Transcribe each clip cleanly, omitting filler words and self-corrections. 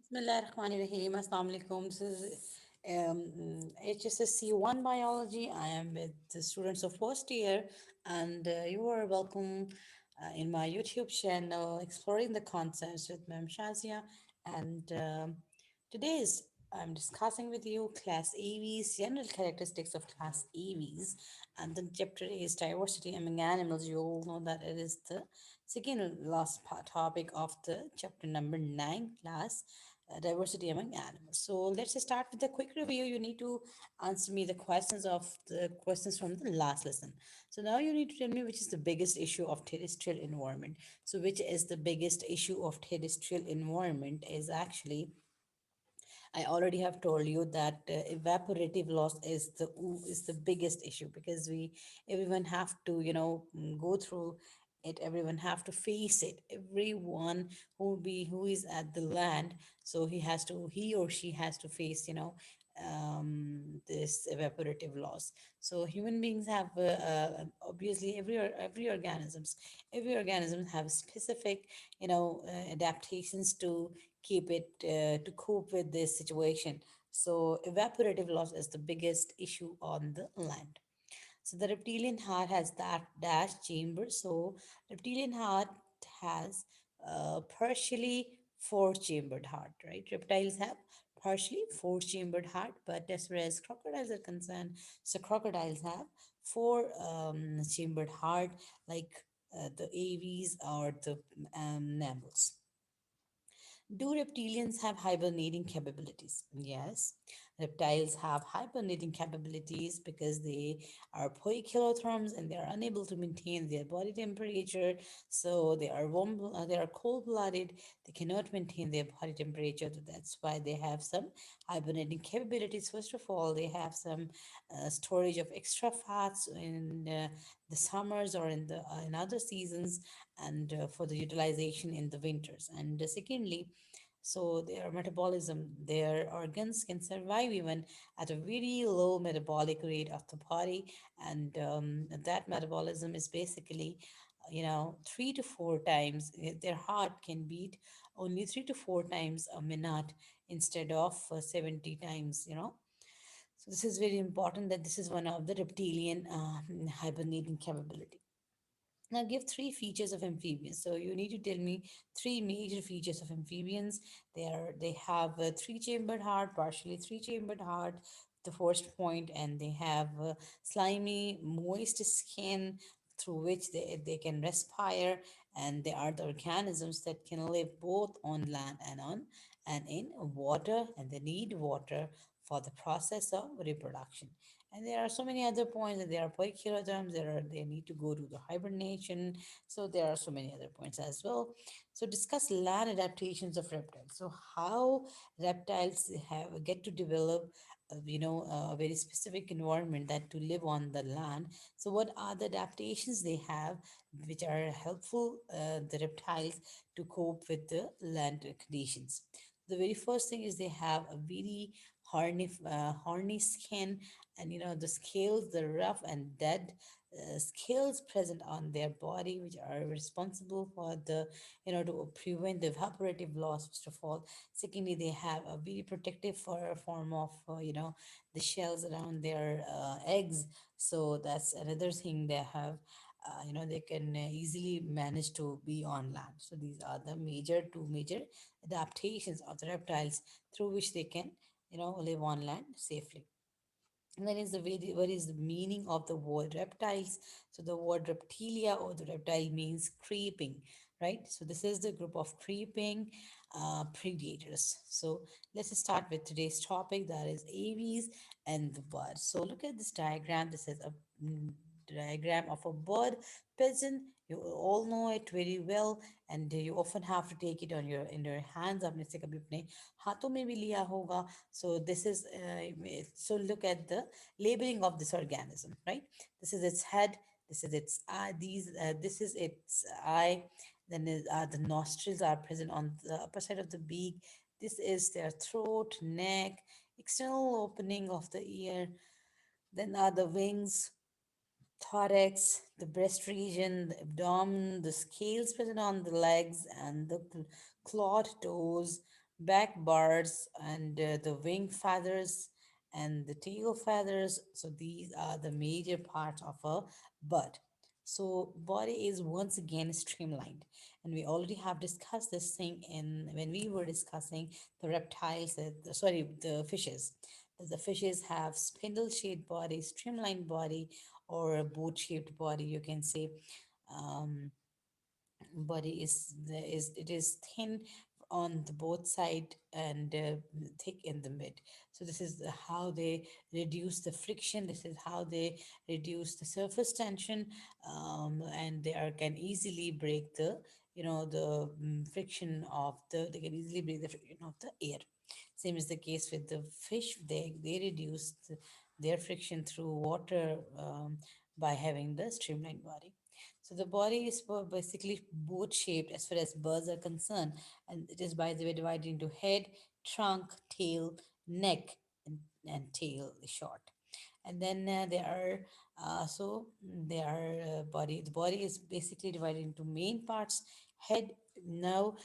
Bismillahirrahmanirrahim. Assalamu alaikum. This is HSSC-I Biology. I am with the students of first year, and you are welcome in my YouTube channel, Exploring the Concepts with Ma'am Shazia. And today is I'm discussing with you Class Aves, general characteristics of Class Aves, and the chapter is diversity among animals. You all know that it is the second last topic of the chapter number 9 class diversity among animals. So let's start with a quick review. You need to answer me the questions from the last lesson. So now you need to tell me which is the biggest issue of terrestrial environment. So which is the biggest issue of terrestrial environment is actually I already have told you that evaporative loss is the biggest issue because we everyone have to go through it. Everyone have to face it. Everyone who is at the land, so he or she has to face this evaporative loss. So human beings have obviously every organism have specific adaptations to keep it to cope with this situation. So evaporative loss is the biggest issue on the land. So the reptilian heart has that dash chamber. So reptilian heart has partially four-chambered heart, right? Reptiles have partially four-chambered heart, but as far as crocodiles are concerned, so crocodiles have four chambered heart, like the aves or the mammals. Do reptilians have hibernating capabilities? Yes. Reptiles have hibernating capabilities because they are poikilotherms and they are unable to maintain their body temperature. So they are cold-blooded. They cannot maintain their body temperature. So that's why they have some hibernating capabilities. First of all, they have some storage of extra fats in the summers or in other seasons, and for the utilization in the winters. And secondly, so their metabolism, their organs can survive even at a very low metabolic rate of the body, and that metabolism is basically 3 to 4 times. Their heart can beat only 3 to 4 times a minute instead of 70 times. So this is very important, that this is one of the reptilian hibernating capability. Now give three features of amphibians. So you need to tell me three major features of amphibians. They have a three-chambered heart, partially three-chambered heart, the first point, and they have slimy, moist skin through which they can respire, and they are the organisms that can live both on land and in water, and they need water for the process of reproduction. And there are so many other points that there are poikiloderms, they need to go to the hibernation. So there are so many other points as well. So discuss land adaptations of reptiles. So how reptiles have get to develop a very specific environment that to live on the land. So what are the adaptations they have which are helpful the reptiles to cope with the land conditions? The very first thing is they have a very horny skin, and the scales, the rough and dead scales present on their body, which are responsible for the to prevent the evaporative loss, first of all. Secondly, they have a very protective form of the shells around their eggs. So that's another thing they have. They can easily manage to be on land. So these are the two major adaptations of the reptiles through which they can live on land safely. And then is what is the meaning of the word reptiles? So the word reptilia or the reptile means creeping, right? So this is the group of creeping predators. So let's start with today's topic, that is aves and the bird. So look at this diagram. This is a diagram of a bird pigeon. You all know it very well, and you often have to take it on your hands. आपने इसे कभी अपने हाथों में भी लिया होगा. So this is so look at the labeling of this organism, right? This is its head, this is its eye, this is its eye. Then the nostrils are present on the upper side of the beak. This is their throat, neck, external opening of the ear. Then are the wings, thorax, the breast region, the abdomen, the scales present on the legs, and the clawed toes. back bars and the wing feathers and the tail feathers. So these are the major parts of a bird. So body is once again streamlined, and we already have discussed this thing in when we were discussing the reptiles. Sorry, the fishes. The fishes have spindle-shaped body, streamlined body, or a boat-shaped body. You can say. Um, Body is it is thin on the both side and thick in the mid. So this is how they reduce the friction. This is how they reduce the surface tension, and they are can easily break the the friction of they can easily break the friction of the air. Same is the case with the fish. They reduce their friction through water, by having the streamlined body. So the body is basically boat shaped as far as birds are concerned, and it is, by the way, divided into head, trunk, tail, neck, and tail short. And then there are there are body. The body is basically divided into main parts. Head. Now,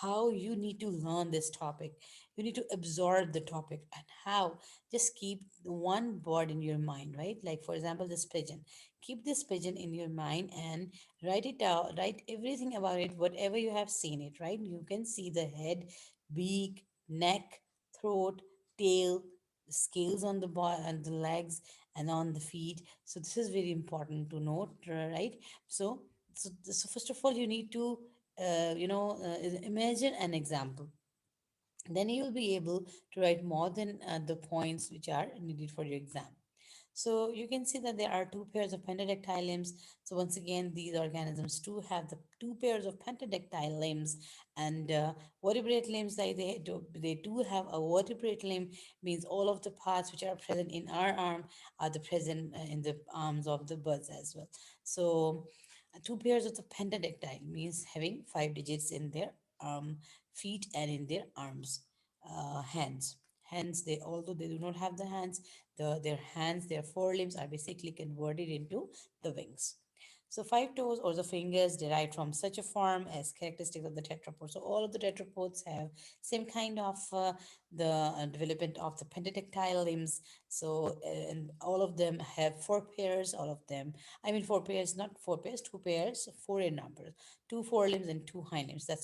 how you need to learn this topic, you need to absorb the topic. And how, just keep one word in your mind, right? Like, for example, this pigeon. Keep this pigeon in your mind and write it out, write everything about it, whatever you have seen it, right? You can see the head, beak, neck, throat, tail, scales on the and the legs, and on the feet. So this is very important to note, right? So first of all, you need to imagine an example. Then you'll be able to write more than the points which are needed for your exam. So you can see that there are two pairs of pentadactyl limbs. So once again, these organisms too have the two pairs of pentadactyl limbs, and vertebrate limbs. Like they do have a vertebrate limb, means all of the parts which are present in our arm are the present in the arms of the birds as well. So two pairs of the pentadactyl means having five digits in their um, feet and in their arms, hands. Hence, they, although they do not have the hands, their hands, their forelimbs are basically converted into the wings. So five toes or the fingers derived from such a form as characteristic of the tetrapod. So all of the tetrapods have same kind of the development of the pentadactyl limbs. So and all of them have four pairs. All of them, I mean four pairs, not four pairs, two pairs, four in numbers, two forelimbs and two hind limbs. That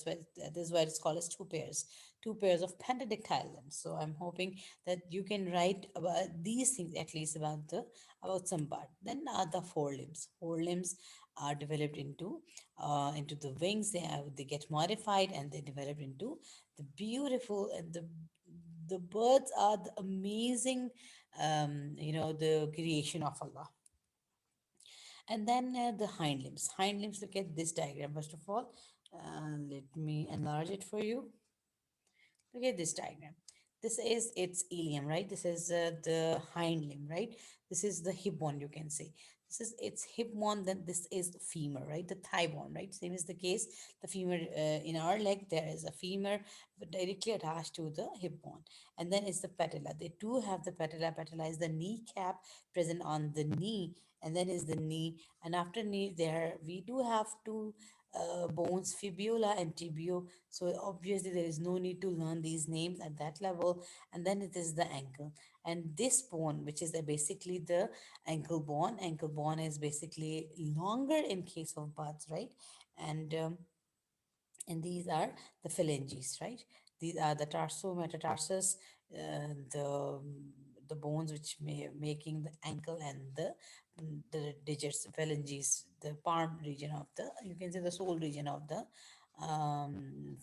is why it's called as two pairs of pentadactyl limbs. So I'm hoping that you can write about these things, at least about the about some part. Then the forelimbs. Forelimbs are developed into the wings. They get modified and they develop into the beautiful, and the birds are the amazing, the creation of Allah. And then the hind limbs. Hind limbs. Look at this diagram first of all. Let me enlarge it for you. Look at this diagram. This is its ilium, right? This is the hind limb, right? This is the hip bone, you can say. This is its hip bone, then this is femur, right? The thigh bone, right? Same is the case. The femur, in our leg, there is a femur directly attached to the hip bone. And then it's the patella. They do have the patella. Patella is the kneecap present on the knee. And then is the knee. And after knee, there we do have two bones, fibula and tibio. So obviously there is no need to learn these names at that level. And then it is the ankle. And this bone, which is basically the ankle bone is basically longer in case of birds, right? And these are the phalanges, right? These are the tarso metatarsus, the the bones which making the ankle and the digits, phalanges, the palm region of the, you can say the sole region of the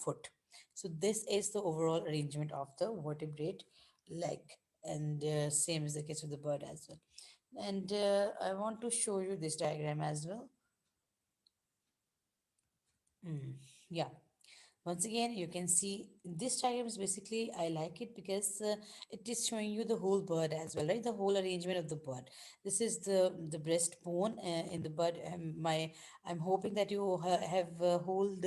foot. So this is the overall arrangement of the vertebrate leg, and same is the case with the bird as well. And I want to show you this diagram as well. Yeah. Once again, you can see this diagram is basically, I like it because it is showing you the whole bird as well, right? The whole arrangement of the bird. This is the breastbone in the bird. I'm hoping that you have hold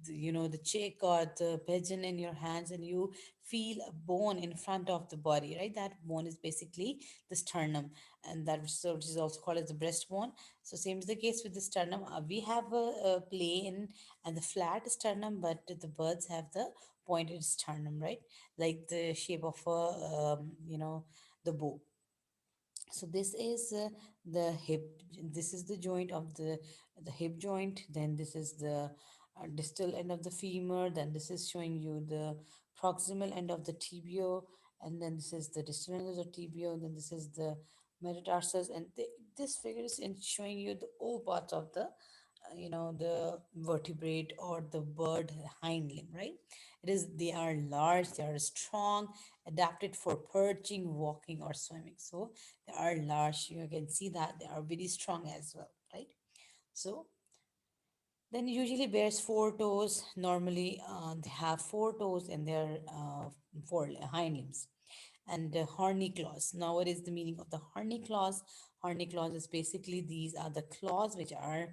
the chick or the pigeon in your hands, and you feel a bone in front of the body, right? That bone is basically the sternum, and which is also called as the breastbone. So same is the case with the sternum. We have a plain and the flat sternum, but the birds have the pointed sternum, right? Like the shape of a the bow. So this is the hip. This is the joint of the hip joint. Then this is the distal end of the femur. Then this is showing you the proximal end of the tibia, and then this is the distal end of the tibia. Then this is the metatarsus, and this figure is in showing you the all parts of the the vertebrate or the bird hind limb, right? They are large, they are strong, adapted for perching, walking, or swimming. So they are large. You can see that they are very strong as well, right? So then usually bears four toes. Normally, they have four toes in their four hind limbs, and horny claws. Now, what is the meaning of the horny claws? Horny claws is basically these are the claws which are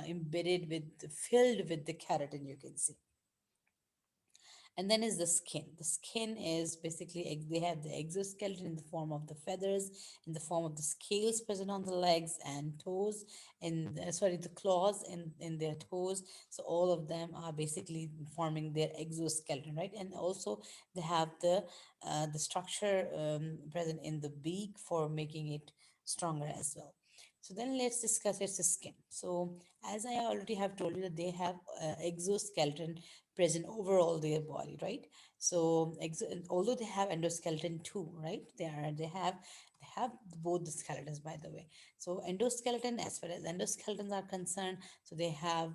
embedded with filled with the keratin. You can see. And then is the skin. The skin is basically they have the exoskeleton in the form of the feathers, in the form of the scales present on the legs and toes, and sorry, the claws in their toes. So all of them are basically forming their exoskeleton, right? And also they have the structure present in the beak for making it stronger as well. So then let's discuss its skin. So as I already have told you that they have exoskeleton present over all their body, right? So although they have endoskeleton too, right? They have both the skeletons, by the way. So endoskeleton, as far as endoskeletons are concerned, so they have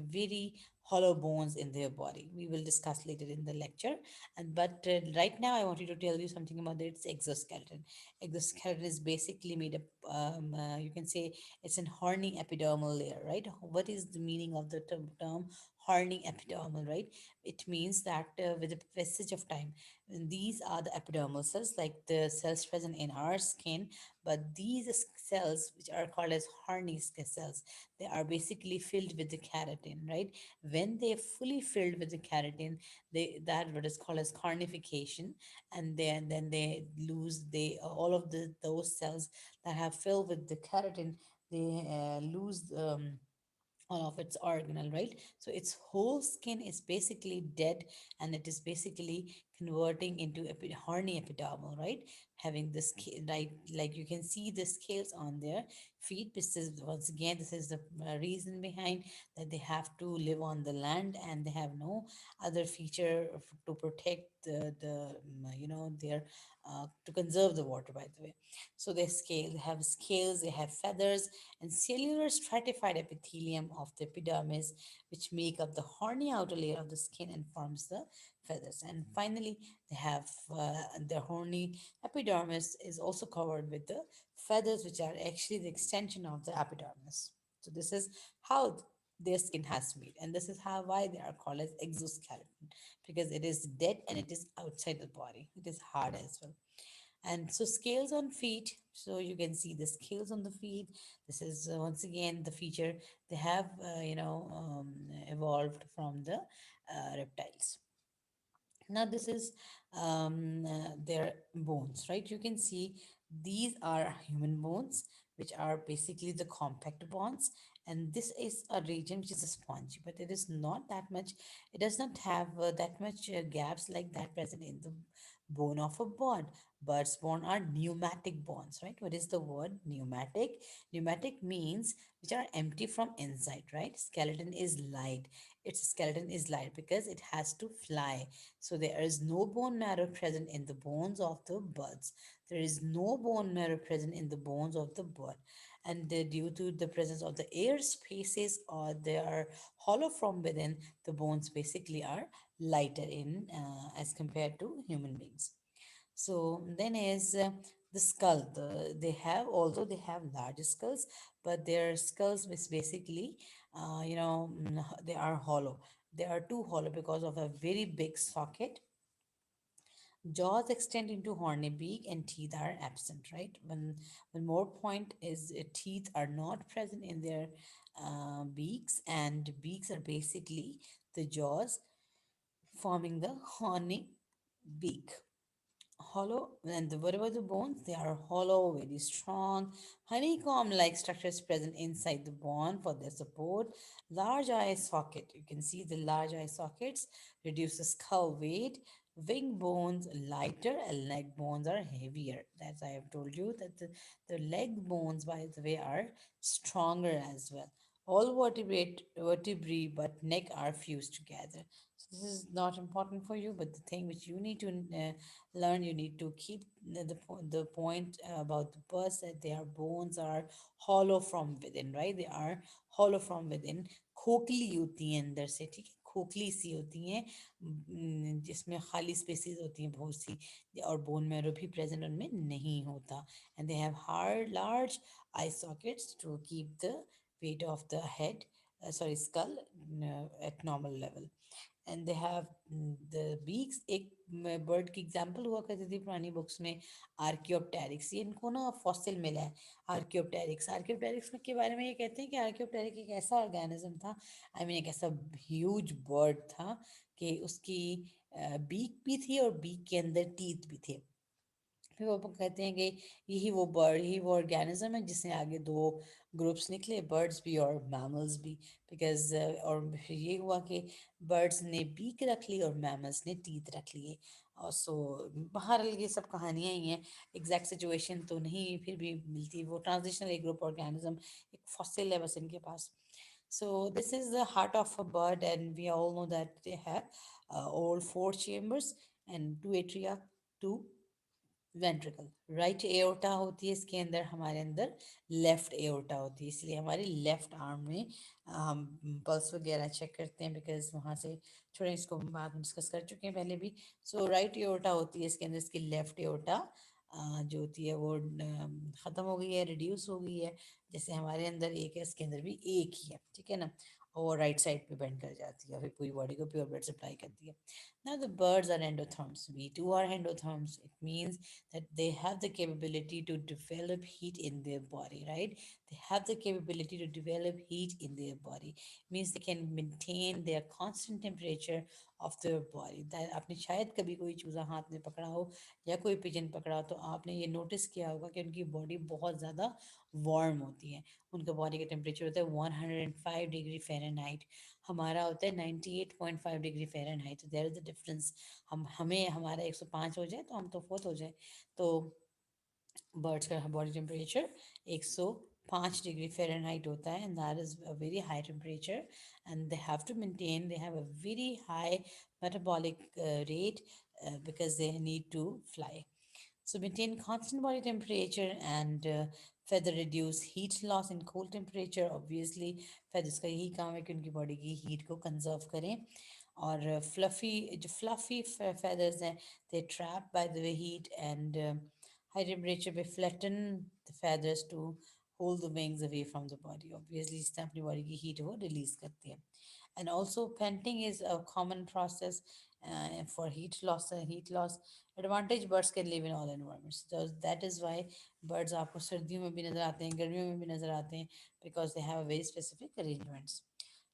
very hollow bones in their body. We will discuss later in the lecture. And but right now, I wanted to tell you something about its exoskeleton. Exoskeleton is basically made up. You can say it's an horny epidermal layer, right? What is the meaning of the term horny epidermal, right? It means that with the passage of time, these are the epidermal cells, like the cells present in our skin, but these cells, which are called as horny cells, they are basically filled with the keratin, right? When they fully filled with the keratin, that what is called as cornification, and then they lose all of those cells that have filled with the keratin, they lose all of its organelle, right? So its whole skin is basically dead, and it is basically converting into horny epidermal, right? Having the scale, right? Like you can see the scales on their feet. This is once again, this is the reason behind that they have to live on the land, and they have no other feature to protect their to conserve the water, by the way. So they have scales, they have feathers, and cellular stratified epithelium of the epidermis, which make up the horny outer layer of the skin and forms the feathers. And finally, they have the horny epidermis is also covered with the feathers, which are actually the extension of the epidermis. So this is how their skin has made, and this is how why they are called as exoskeleton, because it is dead and it is outside the body. It is hard as well. And so scales on feet, so you can see the scales on the feet. This is once again the feature they have evolved from the reptiles. Now this is their bones, right? You can see these are human bones, which are basically the compact bones, and this is a region which is a sponge, but it is not that much. It does not have that much gaps like that present in the bone of a bird. Birds bone are pneumatic bones, right? What is the word pneumatic? Pneumatic means which are empty from inside, right? Skeleton is light. Its skeleton is light because it has to fly. So there is no bone marrow present in the bones of the birds. There is no bone marrow present in the bones of the bird. And due to the presence of the air spaces, or they are hollow from within, the bones basically are lighter in as compared to human beings. So then is the skull. They have, although they have large skulls, but their skulls is basically, they are hollow. They are too hollow because of a very big socket. Jaws extend into horny beak, and teeth are absent, right? When more point is teeth are not present in their beaks, and beaks are basically the jaws forming the horny beak. Hollow, and what about the bones? They are hollow, very strong, honeycomb like structures present inside the bone for their support. Large eye socket, you can see the large eye sockets reduce the skull weight. Wing bones lighter and leg bones are heavier. That's I have told you that the leg bones, by the way, are stronger as well. All vertebrae but neck are fused together. So this is not important for you, but the thing which you need to learn, you need to keep the point about the birds, that their bones are hollow from within, right? They are hollow from within. खोखली होती हैं अंदर से, ठीक है, खोखली सी होती हैं, जिसमें खाली स्पेसेस होती हैं बहुत सी, और बोन मैरो भी प्रेजेंट उनमें नहीं होता. And they have hard large eye sockets to keep the weight of the head, sorry, skull, at normal level. And they have the beaks. एक बर्ड की एग्जांपल हुआ करती थी पुरानी बुक्स में, आर्कियोप्टेरिक्स. ये इनको ना फॉसिल मिला है, आर्कियोप्टेरिक्स. आर्कियोप्टेरिक्स के बारे में ये कहते हैं कि आर्कियोप्टेरिक एक ऐसा ऑर्गेनिज्म था, आई मीन एक ऐसा ह्यूज बर्ड था कि उसकी बीक भी थी और बीक के अंदर टीथ भी थे. फिर वो कहते हैं कि यही वो ऑर्गेनिज्म है जिससे आगे दो ग्रुप्स निकले, बर्ड्स भी और मैमल्स भी. बिकॉज और फिर ये हुआ कि बर्ड्स ने बीक रख ली और मैमल्स ने टीथ रख लिए. और सो बाहर ये सब कहानियाँ ही हैं, एग्जैक्ट सिचुएशन तो नहीं फिर भी मिलती. वो ट्रांजिशनल एक ग्रुप ऑर्गेनिज्म, एक फॉसिल है बस इनके पास. So this is the heart of a bird, and we all know that they have all four chambers and two atria, two ventricle. Right aorta होती है इसके अंदर, हमारे अंदर लेफ्ट एओर्टा होती है, इसलिए हमारी लेफ्ट आर्म में हम पल्स वगैरह चेक करते हैं, बिकॉज वहाँ से थोड़ा इसको बात डिस्कस कर चुके हैं पहले भी. सो राइट एओर्टा होती है इसके अंदर, इसकी लेफ्ट एओर्टा जो होती है वो ख़त्म हो गई है, रिड्यूस हो गई है. जैसे हमारे अंदर एक है, इसके अंदर भी एक ही है, ठीक है ना. और राइट साइड पे बेंड कर जाती है, फिर पूरी बॉडी को प्योर ब्लड सप्लाई करती है. Now the birds are endotherms. We too are endotherms. It means that they have the capability to develop heat in their body, right? They have the capability to develop heat in their body. Means they can maintain their constant temperature of their body. That आपने शायद कभी कोई चूज़ा हाथ में पकड़ा हो या कोई पिजन पकड़ा हो, तो आपने ये नोटिस किया होगा कि उनकी बॉडी बहुत ज़्यादा वार्म होती है. उनका बॉडी का टेम्परेचर होता है 105 डिग्री फ़ारेनहाइट. हमारा होता है 98.5 डिग्री फ़ारेनहाइट. तो देयर इज़ द डिफरेंस. हमें हमारा 105 हो जाए तो हम तो फोत हो जाए. तो बर्ड्स का बॉडी टेम्परेचर 105 डिग्री फ़ारेनहाइट होता है, and that is a very high temperature. And they have to maintain, they have a very high metabolic rate, because they need to fly. So maintain constant body temperature, and feather reduce heat loss in cold temperature. Obviously feathers का यही काम है कि उनकी body की heat को conserve करें. और फ्लफ़ी, जो फ्लफ़ी feathers हैं, they trap by the heat, and high temperature पे flatten the feathers to hold the wings away from the body. Obviously इससे अपनी बॉडी की हीट वो रिलीज करती है. And also panting is a common process for heat loss. Heat loss advantage, birds can live in all environments. So that is why birds आपको सर्दियों में भी नज़र आते हैं, गर्मियों में भी नज़र आते हैं, because they have a very specific arrangements.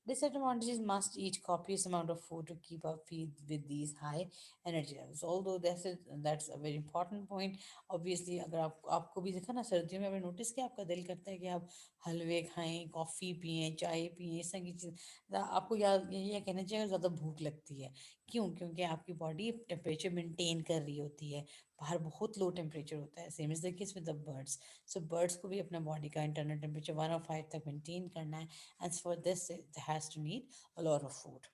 Disadvantages: must eat copious amount of food to keep up with these high energy levels. Although that's a very important point. Obviously अगर आपको भी देखा ना, सर्दियों में आपने नोटिस किया, आपका दिल करता है कि आप हलवे खाएं, कॉफ़ी पिएं, चाय पिएं, इस तरह की चीज़. आपको याद ये कहना चाहिए, ज़्यादा भूख लगती है. क्यों? क्योंकि आपकी बॉडी टेम्परेचर मेंटेन कर रही होती है. बाहर बहुत लो टेम्परेचर होता है. Same is the case with the birds. So birds को भी अपना बॉडी का इंटरनल टेम्परेचर 105 तक मेंटेन करना है. And for this, it has to need a lot of food.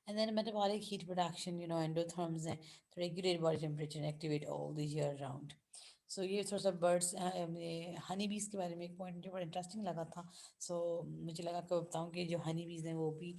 And then metabolic heat production, endotherms to regulate body temperature and activate all the year round. सो ये थोड़ा सा birds, Honey बीज के बारे में एक पॉइंट मुझे बड़ा इंटरेस्टिंग लगा था. सो मुझे लगा कि बताऊँ कि जो हनी बीज हैं वो भी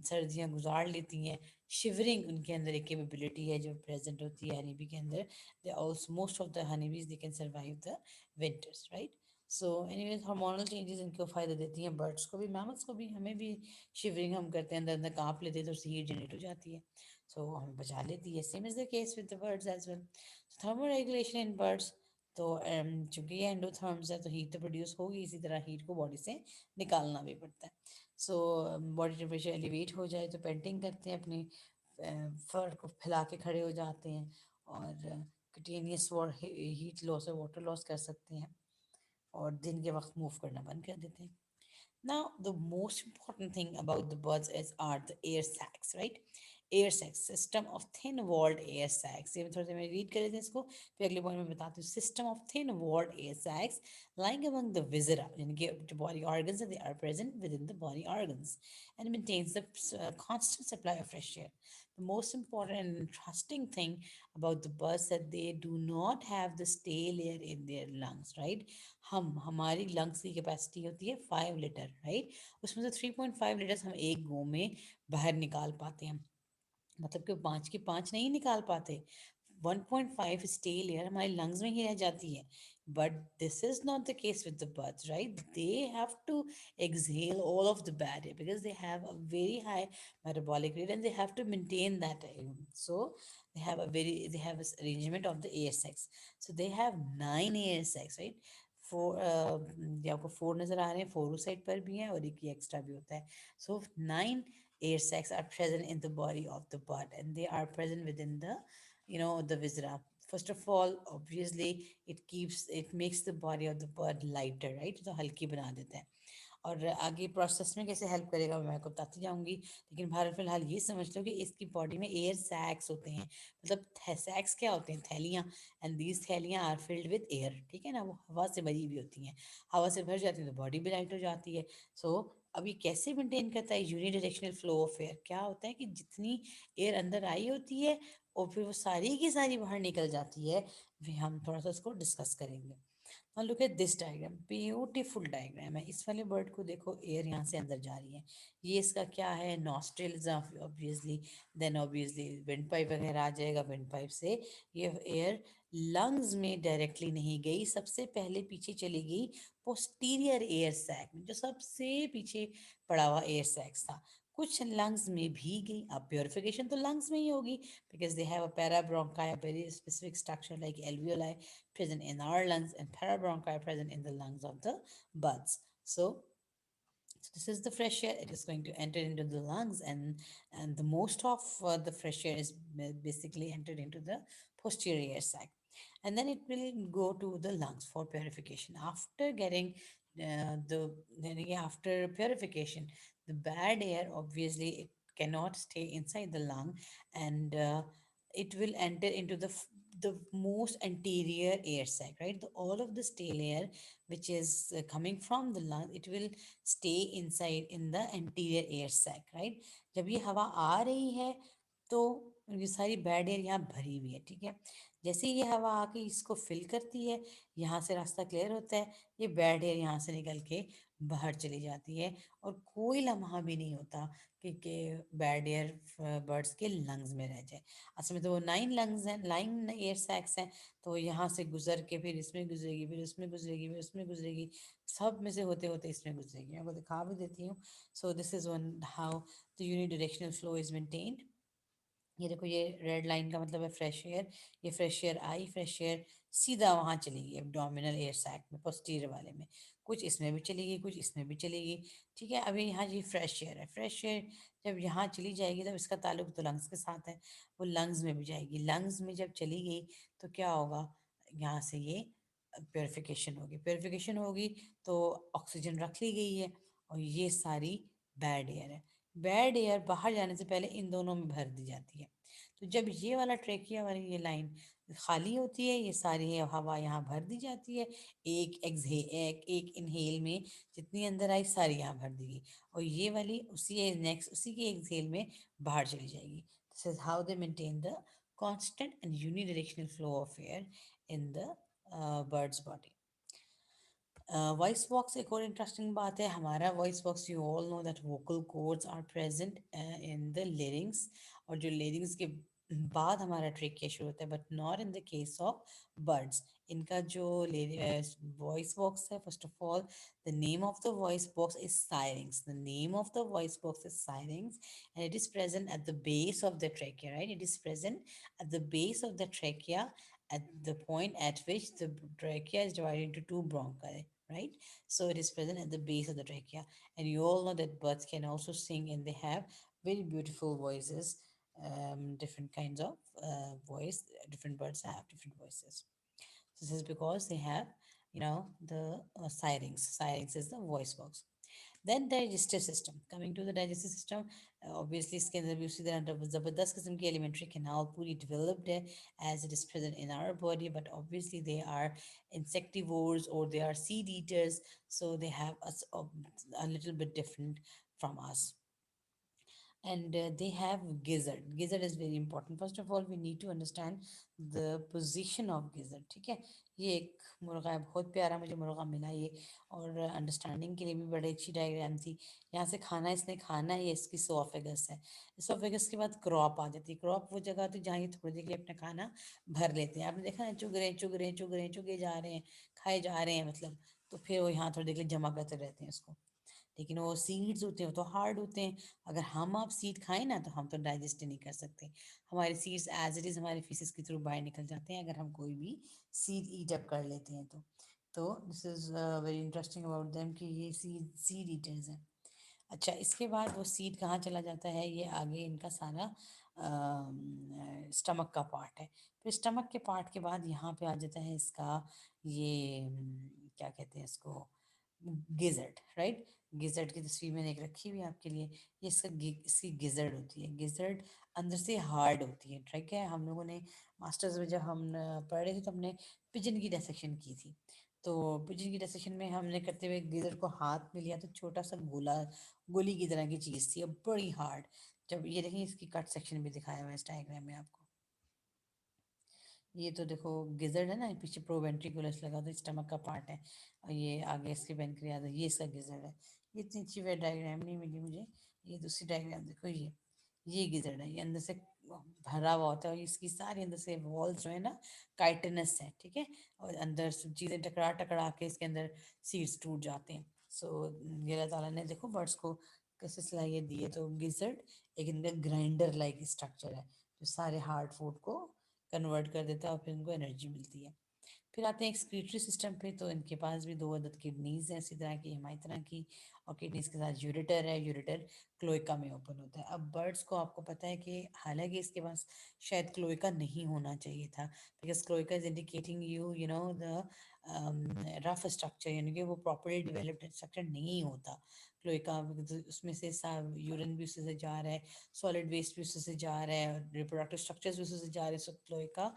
सर्दियाँ गुजार लेती हैं. शिवरिंग उनके अंदर एक कैपेबिलिटी है जो प्रेजेंट होती है हनी बी के अंदर. They also most of the honey bees they can survive the winters, right. So anyways hormonal changes इनको फ़ायदा देती हैं, बर्ड्स को भी, मैमल्स को भी. हमें भी शिवरिंग हम करते हैं, अंदर अंदर काँप लेते हैं, तो उससे हीट जनरेट हो जाती है. सो हमें बचा लेती है. Same is the case with the birds as well. Thermoregulation in birds. तो चूंकि ये एंडोथर्म्स है तो हीट तो प्रोड्यूस होगी, इसी तरह हीट को बॉडी से निकालना भी पड़ता है। सो बॉडी टेम्परेचर एलिवेट हो जाए तो पेंटिंग करते हैं, अपने फर को फैला के खड़े हो जाते हैं, और कंटिन्यूस हीट लॉस और वाटर लॉस कर सकते हैं, और दिन के वक्त मूव करना बंद कर देते हैं। Now, the most important thing about the birds is are the air sacs, right? Air sacs, system of thin-walled air sacs. ये मैं थोड़ा सा मैं read कर लेते हैं इसको, फिर अगले पॉइंट में बताती हूँ. System of thin-walled air sacs lying among the viscera, यानी कि the body organs, and they are present within the body organs, and maintains the constant supply of fresh air. The most important and interesting thing about the birds that they do not have the stale air in their lungs, right? हमारी lungs की capacity होती है 5 litre, right? उसमें से 3.5 litres हम एक गो में बाहर निकाल पाते हैं, मतलब कि 5 की 5 नहीं निकाल पाते। 1.5 स्टे लेयर हमारे लंग्स में ही रह जाती है, but this is not the case with the birds, right? They have to exhale all of the bad air because they have a very high metabolic rate and they have to maintain that. So they have this arrangement of the air sacs. So they have 9 air sacs, right? Four, ये आपको 4 नजर आ रहे हैं, 4 उस side पर भी हैं और एक ये एक्स्ट्रा भी होता है। सो 9 air sacs are present in the body of the bird, and they are present within the, the viscera. First of all, obviously, it makes the body of the bird lighter, right? तो हल्की बना देता है, और आगे process में कैसे help करेगा मैं आपको बताती जाऊंगी। लेकिन फिलहाल ये समझ लो कि इसकी बॉडी में एयर सैक्स होते हैं, मतलब सैक्स क्या होते हैं? थैलियाँ। एंड दीज थैलियाँ आर फिल्ड विद एयर, ठीक है ना? वो हवा से भरी हुई होती हैं, हवा से भर जाती है तो बॉडी भी लाइट हो जाती है। सो अब ये कैसे मेंटेन करता है यूनिडायरेक्शनल फ्लो ऑफ एयर? क्या होता है कि जितनी एयर अंदर आई होती है और फिर वो सारी की सारी बाहर निकल जाती है, वे हम थोड़ा सा इसको डिस्कस करेंगे। Now look at this diagram, beautiful diagram है। इस वाले बर्ड को देखो, एयर यहाँ से अंदर जा रही है, ये इसका क्या है? Nostrils, obviously. Then obviously windpipe वगैरह आ जाएगा, विंड पाइप से ये एयर लंग्स में डायरेक्टली नहीं गई, सबसे पहले पीछे चली गई पोस्टीरियर एयर सैक में, जो सबसे पीछे पड़ा हुआ एयर सैक था। कुछ लंग्स में भी गई। अब प्योरिफिकेशन तो लंग्स में ही होगी, because they have a parabronchi, a very specific structure like alveoli present in our lungs, and parabronchi present in the lungs of the buds. So this is the fresh air. It is going to enter into the lungs, and the most of the fresh air is basically entered into the posterior sac, and then it will go to the lungs for purification. After getting after purification, the bad air, obviously it cannot stay inside the lung, and it will enter into the most anterior air sac, right? All of the stale air which is coming from the lung, it will stay inside in the anterior air sac, right? जब ये हवा आ रही है तो ये सारी bad air यहाँ भरी हुई है, ठीक है? जैसे ही ये हवा आके इसको फिल करती है, यहाँ से रास्ता क्लियर होता है, ये बैड एयर यहाँ से निकल के बाहर चली जाती है, और कोई लम्हा भी नहीं होता कि बैड एयर बर्ड्स के लंग्स में रह जाए। असल में तो वो 9 लंग्स हैं, 9 एयर सैक्स हैं, तो यहाँ से गुजर के फिर इसमें गुजरेगी, फिर उसमें गुजरेगी, फिर उसमें गुजरेगी, सब में से होते होते इसमें गुजरेगी। मैं आपको दिखा भी देती हूँ। So this is one how the unidirectional flow is maintained. ये देखो, ये रेड लाइन का मतलब है फ्रेश एयर। ये फ्रेश एयर आई, फ्रेश एयर सीधा वहाँ चलेगी एब्डोमिनल एयर सैक में, पोस्टीरियर वाले में। कुछ इसमें भी चलेगी, कुछ इसमें भी चलेगी, ठीक है? अभी यहाँ ये फ्रेश एयर है, फ्रेश एयर जब यहाँ चली जाएगी तब इसका ताल्लुक तो लंग्स के साथ है, वो लंग्स में भी जाएगी। लंग्स में जब चली गई तो क्या होगा? यहाँ से ये प्योरिफिकेशन होगी, प्योरिफिकेशन होगी तो ऑक्सीजन रख ली गई है, और ये सारी बैड एयर है। बैड एयर बाहर जाने से पहले इन दोनों में भर दी जाती है। तो जब ये वाला ट्रेकिया वाली ये लाइन खाली होती है, ये सारी हवा यहाँ भर दी जाती है, एक इनहेल में जितनी अंदर आई सारी यहाँ भर दी गई, और ये वाली उसी के एक्सहेल में बाहर चली जाएगी। This is how they maintain the constant and unidirectional flow of air in the bird's body. Voice box एक और इंटरेस्टिंग बात है। हमारा voice box, you all know that vocal cords are present in the larynx, और जो larynx के बाद हमारा ट्रेकिया शुरू होता है, but not in the case of birds. इनका जो वॉइस बॉक्स है, first of all the name of the voice box is syrinx, the name of the voice box is syrinx, and it is present at the base of the trachea, right? It is present at the base of the trachea, at the point at which the trachea is divided into two bronchi, right? So it is present at the base of the trachea. And you all know that birds can also sing and they have very beautiful voices, different kinds of voice. Different birds have different voices. This is because they have, the syrinx. Syrinx is the voice box. Then digestive system. Coming to the digestive system, obviously इसके अंदर भी उसी तरह जबरदस्त किस्म की elementary canal पूरी developed है as it is present in our body, but obviously they are insectivores or they are seed eaters, so they have a little bit different from us. And they have gizzard. Gizzard is very important. First of all, we need to understand the position of gizzard. ठीक है, ये एक मुर्गा है, बहुत प्यारा मुझे मुर्गा मिला ये, और अंडरस्टैंडिंग के लिए भी बड़ी अच्छी डायग्राम थी। यहाँ से खाना इसने खाना, ये इसकी सोफेगस है। सोफेगस के बाद क्रॉप आ जाती है। क्रॉप वो जगह होती है जहाँ ये थोड़ी देर के लिए अपना खाना भर लेते हैं। आपने देखा है, चुग रहे हैं चुग रहे हैं चुग रहे हैं, चुगे जा रहे हैं, खाए जा रहे हैं, मतलब। तो फिर वो यहाँ थोड़ी देर के लिए जमा करते रहते हैं इसको। लेकिन वो सीड्स होते हैं, वो तो हार्ड होते हैं। अगर हम आप सीड खाएं ना, तो हम तो डाइजेस्ट ही नहीं कर सकते। हमारे सीड्स एज इट इज़ हमारे फीसिस के थ्रू बाहर निकल जाते हैं, अगर हम कोई भी सीड ईट अप कर लेते हैं तो this is very interesting about them कि ये सीड ईटर्स हैं। अच्छा, इसके बाद वो सीड कहाँ चला जाता है, ये आगे इनका सारा स्टमक का पार्ट है। फिर स्टमक के पार्ट के बाद यहाँ पे आ जाता है इसका ये क्या कहते हैं इसको, गिजर्ड, राइट। गिजर्ड की तस्वीर मैंने एक रखी हुई है आपके लिए। ये इसकी गिजर्ड होती है। गिजर्ड अंदर से हार्ड होती है, ठीक है। हम लोगों ने मास्टर्स में जब हम पढ़ रहे थे तो हमने पिजन की डिसेक्शन की थी। तो पिजन की डिसेक्शन में हमने करते हुए गिजर्ड को हाथ में लिया, तो छोटा सा गोली की तरह की चीज़ थी, अब बड़ी हार्ड। जब ये देखिए, इसकी कट सेक्शन भी दिखाया हुआ है इस डायग्राम में आपको। ये तो देखो गिजर्ड है ना, पीछे प्रोवेंट्रिकुलस लगा, तो स्टमक का पार्ट है, और ये आगे इसके पेनक्रियाज है, ये इसका गिजर्ड है। ये इतनी अच्छी वे डायग्राम नहीं मिली मुझे। ये दूसरी डायग्राम देखो, ये गिजर्ड है, ये अंदर से भरा हुआ होता है, और इसकी सारी अंदर से वॉल्स जो है ना, काइटनस है, ठीक है। और अंदर से चीज़ें टकरा टकरा के इसके अंदर सीड्स टूट जाते हैं। सो ये अल्लाह ताला ने देखो बर्ड्स को कैसे सलाहियत दी है। तो गिजर्ड एक इनका ग्राइंडर लाइक स्ट्रक्चर है, जो सारे हार्ड फूड को कन्वर्ट कर देता है और फिर उनको एनर्जी मिलती है। फिर आते हैं एक्सक्रीटरी सिस्टम पे, तो इनके पास भी दो अदद किडनीज हैं, इसी तरह की हमारी तरह की, और किडनीज के साथ यूरेटर है। यूरेटर क्लोइका में ओपन होता है। अब बर्ड्स को आपको पता है कि हालांकि इसके पास शायद क्लोइका नहीं होना चाहिए था, because cloaca is indicating you know the rough structure, यानी कि वो प्रॉपरली डेवलप्ड स्ट्रक्चर नहीं होता क्लोइका। उसमें से यूरिन भी उससे जा रहा है, सॉलिड वेस्ट भी उससे जा रहा है, रिप्रोडक्टिव स्ट्रक्चर्स भी उससे जा रहे हैं। सो क्लोइका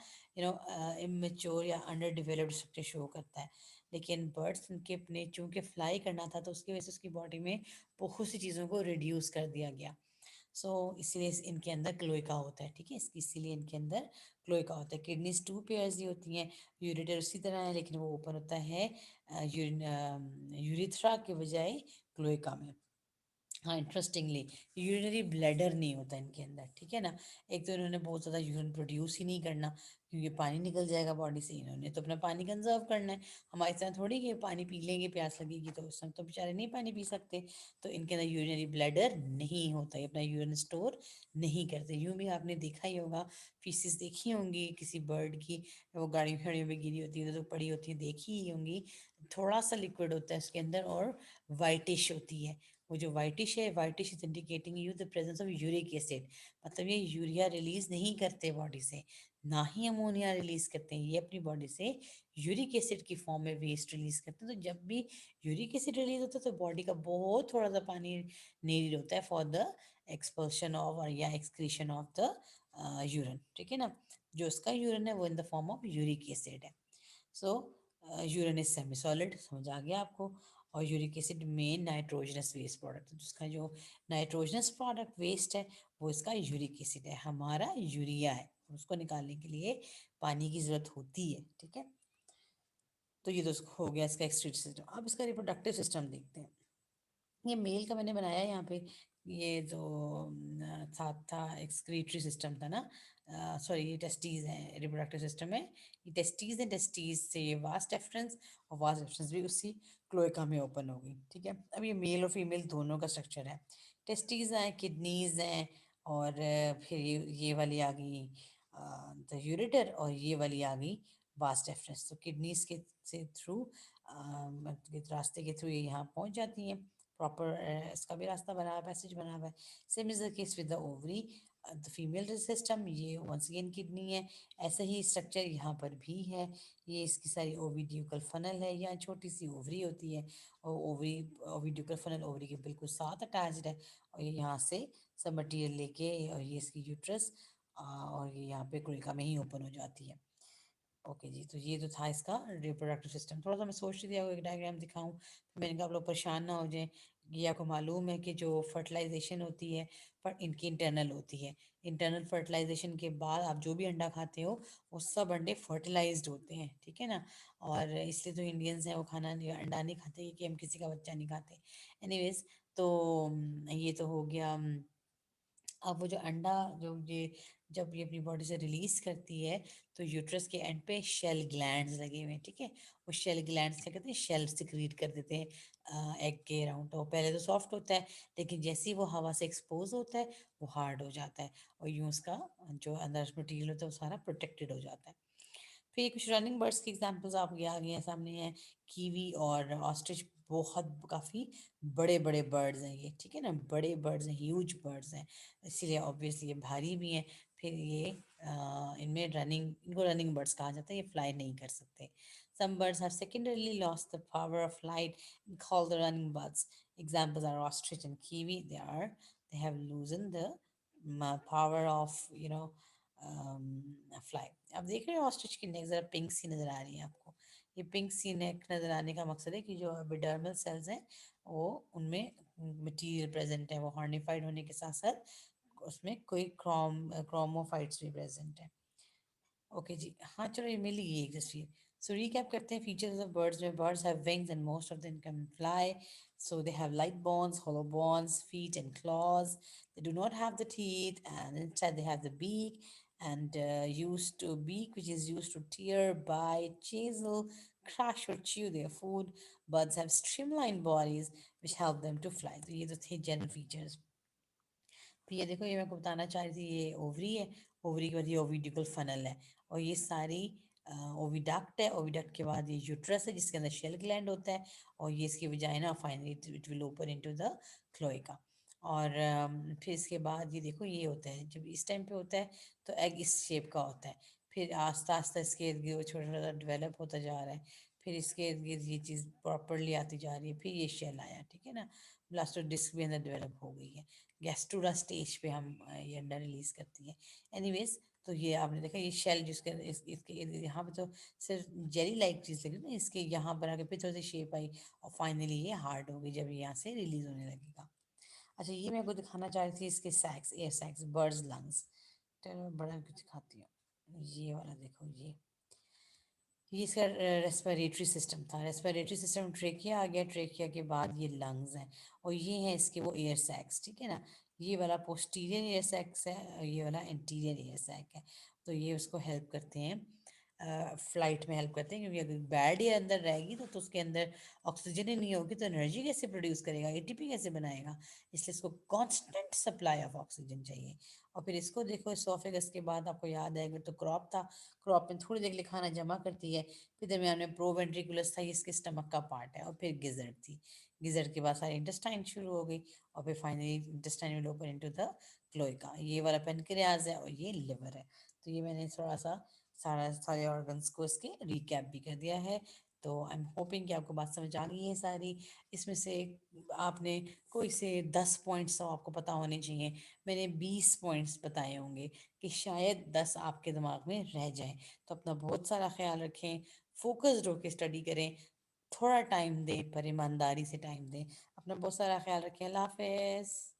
इमेच्योर या अंडर डेवलप्ड स्ट्रक्चर शो करता है। लेकिन बर्ड्स इनके अपने चूंकि फ्लाई करना था, तो उसकी वजह से उसकी बॉडी में बहुत सी चीज़ों को रिड्यूस कर दिया गया। सो इसीलिए इनके अंदर क्लोइका होता है, ठीक है। इसकी इसीलिए इनके अंदर क्लोइका होता है। किडनीज टू पेयर्स ही होती हैं। यूरेटर उसी तरह है, लेकिन वो ओपन होता है यूरिथ्रा के बजाय क्लोइका में। हाँ, इंटरेस्टिंगली यूरिनरी ब्लैडर नहीं होता इनके अंदर, ठीक है ना। एक तो इन्होंने बहुत ज़्यादा यूरिन प्रोड्यूस ही नहीं करना, क्योंकि पानी निकल जाएगा बॉडी से। इन्होंने तो अपना पानी कंजर्व करना है। हमारी तरह थोड़ी कि पानी पी लेंगे, प्यास लगेगी तो उस समय तो बेचारे नहीं पानी पी सकते। तो इनके अंदर यूरिनरी ब्लैडर नहीं होता, ये अपना यूरिन स्टोर नहीं करते। यूँ भी आपने देखा ही होगा, फीसिस देखी होंगी किसी बर्ड की, वो गाड़ी घड़ियों में गिरी होती है तो पड़ी होती है, देखी ही होंगी। थोड़ा सा लिक्विड होता है उसके अंदर, और वाइटिश होती है। वो जो वाइटिश है, whitish is indicating you the presence of uric acid. मतलब ये यूरिया रिलीज नहीं करते बॉडी से, ना ही अमोनिया रिलीज करते हैं। ये अपनी बॉडी से यूरिक एसिड की फॉर्म में वेस्ट रिलीज करते हैं। तो जब भी यूरिक एसिड रिलीज होता है, तो बॉडी का बहुत थोड़ा सा पानी नीड होता है फॉर द एक्सपल्शन ऑफ और या एक्सक्रीशन ऑफ द यूरिन, ठीक है ना। जो उसका यूरिन है वो in the form of uric acid है। सो यूरिन इज सेमी सॉलिड, समझ आ गया आपको। और यूरिक एसिड में नाइट्रोजनस वेस्ट प्रोडक्ट, जिसका जो नाइट्रोजनस प्रोडक्ट वेस्ट है, वो इसका यूरिक एसिड है। हमारा यूरिया है, उसको निकालने के लिए पानी की ज़रूरत होती है, ठीक है। तो ये तो हो गया इसका एक्सक्रीटरी सिस्टम। अब इसका रिप्रोडक्टिव सिस्टम देखते हैं। ये मेल का मैंने बनाया है यहाँ पे। ये जो था एक्सक्रीटरी सिस्टम था ना, सॉरी ये टेस्टीज है, रिप्रोडक्टिव सिस्टम है। ये टेस्टीज है, टेस्टीज से ये वास्ट एफरेंस, और वास्ट एफरेंस भी उसी क्लोएका में ओपन होगी, ठीक है। अब ये मेल और फीमेल दोनों का स्ट्रक्चर है। टेस्टीज हैं, किडनीज हैं, और फिर ये वाली आ गई द यूरेटर, और ये वाली आ गई वास डेफरेंस। तो किडनीज के से थ्रू रास्ते के थ्रू ये यहाँ पहुँच जाती हैं। प्रॉपर इसका भी रास्ता बना हुआ है, पैसेज बना हुआ है। Same is the case with the ovary, the female system, ये वंस अगेन किडनी है। ऐसा ही स्ट्रक्चर यहाँ पर भी है। ये इसकी सारी ओविड्यूकल फनल है, यहाँ छोटी सी ओवरी होती है, और ओवरी ओविड्यूकल फनल ओवरी के बिल्कुल साथ अटैच्ड है, और ये यहाँ से सब मटेरियल लेके, और ये इसकी यूट्रस, और ये यहाँ पे क्लोएका में ही ओपन हो जाती है। ओके जी, तो ये तो था इसका रिप्रोडक्टिव सिस्टम। थोड़ा सा मैं सोच रही थी आपको एक डायग्राम दिखाऊं, तो मैंने कहा आप लोग परेशान ना हो जाएं। ये आपको मालूम है कि जो फर्टिलाइजेशन होती है पर इनकी इंटरनल होती है। इंटरनल फर्टिलाइजेशन के बाद आप जो भी अंडा खाते हो वो सब अंडे फर्टिलाइज्ड होते हैं, ठीक है ना। और इसलिए तो इंडियंस हैं वो खाना नहीं, अंडा नहीं खाते, क्योंकि हम किसी का बच्चा नहीं खाते। एनीवेज, तो ये तो हो गया। अब वो जो अंडा, जो ये जब ये अपनी बॉडी से रिलीज करती है, तो यूट्रस के एंड पे शेल ग्लैंड्स लगे हुए हैं, ठीक है। वो शेल ग्लैंड्स क्या करते हैं, शेल सिक्रीट कर देते हैं एग के अराउंड। तो पहले तो सॉफ्ट होता है, लेकिन जैसे ही वो हवा से एक्सपोज होता है वो हार्ड हो जाता है, और यूं उसका जो अंदर मटीरियल होता है वो सारा प्रोटेक्टेड हो जाता है। फिर कुछ रनिंग बर्ड्स की एग्जांपल्स आपके आगे हैं, सामने हैं। कीवी और ऑस्ट्रिच बहुत काफ़ी बड़े बड़े बर्ड्स हैं ये, ठीक है ना। बड़े बर्ड्स हैं, ह्यूज बर्ड्स हैं, इसीलिए ऑब्वियसली ये भारी भी हैं। फिर ये इनमें रनिंग, इनको रनिंग बर्ड्स कहा जाता है, ये फ्लाई नहीं कर सकते। Some birds have secondarily lost the power of flight and called the running birds. Examples are ostrich and kiwi. They have loosened the power of, fly. अब देख रहे हो ऑस्ट्रिच की नेक जरा पिंक सी नजर आ रही है आपको। ये पिंक सी नेक नजर आने का मकसद है कि जो एपिडर्मल सेल्स हैं वो उनमें मटेरियल प्रेजेंट है, वो हॉर्निफाइड होने के साथ साथ उसमें कोई क्रोमोफाइट्स भी प्रेजेंट है। ओके जी, हाँ चलो ये मिल गई एक तस्वीर। सो रिकैप करते हैं फीचर्स ऑफ बर्ड्स में। Birds have wings and most of them can fly. So they have light bones, hollow bones, feet and claws. They do not have the teeth, and instead they have the beak, and used to beak, which is used to tear, bite, chisel, crush or chew their food. Birds have streamlined bodies which help them to fly. तो ये तो थे general features। तो ये देखो, ये मैं आपको बताना चाह रही थी, ये ओवरी है। ओवरी के बाद ये ओविडिकल फनल है, और ये सारी ओविडक्ट है। ओविडक्ट के बाद ये यूट्रस है जिसके अंदर शेल ग्लैंड होता है, और ये इसकी vagina, finally it will open into the cloaca. और फिर इसके बाद ये देखो, ये होता है जब इस टाइम पे होता है तो एग इस शेप का होता है। फिर आस्ता आस्ता इसके इर्द गिर्द छोटा छोटा डेवलप होता जा रहा है। फिर इसके इर्द गिर्द ये चीज़ प्रॉपरली आती जा रही है। फिर ये शेल आया, ठीक है ना। ब्लास्टो डिस्क भी अंदर डेवलप हो गई है। गैस्ट्रोरा स्टेज पे हम ये अंडा रिलीज करती है। एनीवेज, तो ये आपने देखा, ये शेल जिसके इसके यहाँ पे तो सिर्फ जेली लाइक चीज़ लगी ना, इसके यहाँ पर आके फिर थोड़ी सी शेप आई, और फाइनली ये हार्ड हो गई जब ये यहाँ से रिलीज होने लगेगा। अच्छा, ये मैं आपको दिखाना चाह रही थी, इसके सैक्स, एयर सैक्स, बर्ड्स लंग्स। चलो बड़ा कुछ दिखाती हूँ, ये वाला देखो। ये इसका रेस्पिरेटरी सिस्टम था। रेस्पिरेटरी सिस्टम ट्रेकिया आ गया, ट्रेकिया के बाद ये लंग्स हैं, और ये हैं इसके वो एयर सैक्स, ठीक है ना। ये वाला पोस्टीरियर एयर सैक्स है, और ये वाला इंटीरियर एयर सैक है। तो ये उसको हेल्प करते हैं, फ्लाइट में हेल्प करते हैं, क्योंकि अगर बैड एयर अंदर रहेगी तो उसके अंदर ऑक्सीजन ही नहीं होगी, तो एनर्जी कैसे प्रोड्यूस करेगा, एटीपी कैसे बनाएगा। इसलिए इसको कांस्टेंट सप्लाई ऑफ ऑक्सीजन चाहिए। और फिर इसको देखो, एसोफेगस के बाद आपको याद आएगा तो क्रॉप था। क्रॉप में थोड़ी देर के लिए खाना जमा करती है। फिर दरमियान में प्रोवेंट्रिकुलस था, ये इसके स्टमक का पार्ट है। और फिर गिजर्ड थी। गिजर्ड के बाद सारी इंटेस्टाइन शुरू हो गई, और फिर finally intestine will open into the cloaca. ये वाला पेनक्रियाज है, और ये लिवर है। तो ये मैंने थोड़ा सा सारे ऑर्गन्स को इसके रिकैप भी कर दिया है। तो आई एम होपिंग कि आपको बात समझ आ गई है सारी। इसमें से आपने कोई से 10 पॉइंट्स तो आपको पता होने चाहिए। मैंने 20 पॉइंट्स बताए होंगे कि शायद 10 आपके दिमाग में रह जाएं। तो अपना बहुत सारा ख्याल रखें, फोकस्ड होकर स्टडी करें, थोड़ा टाइम दें पर ईमानदारी से टाइम दें। अपना बहुत सारा ख्याल रखें। अल्लाह हाफिज़।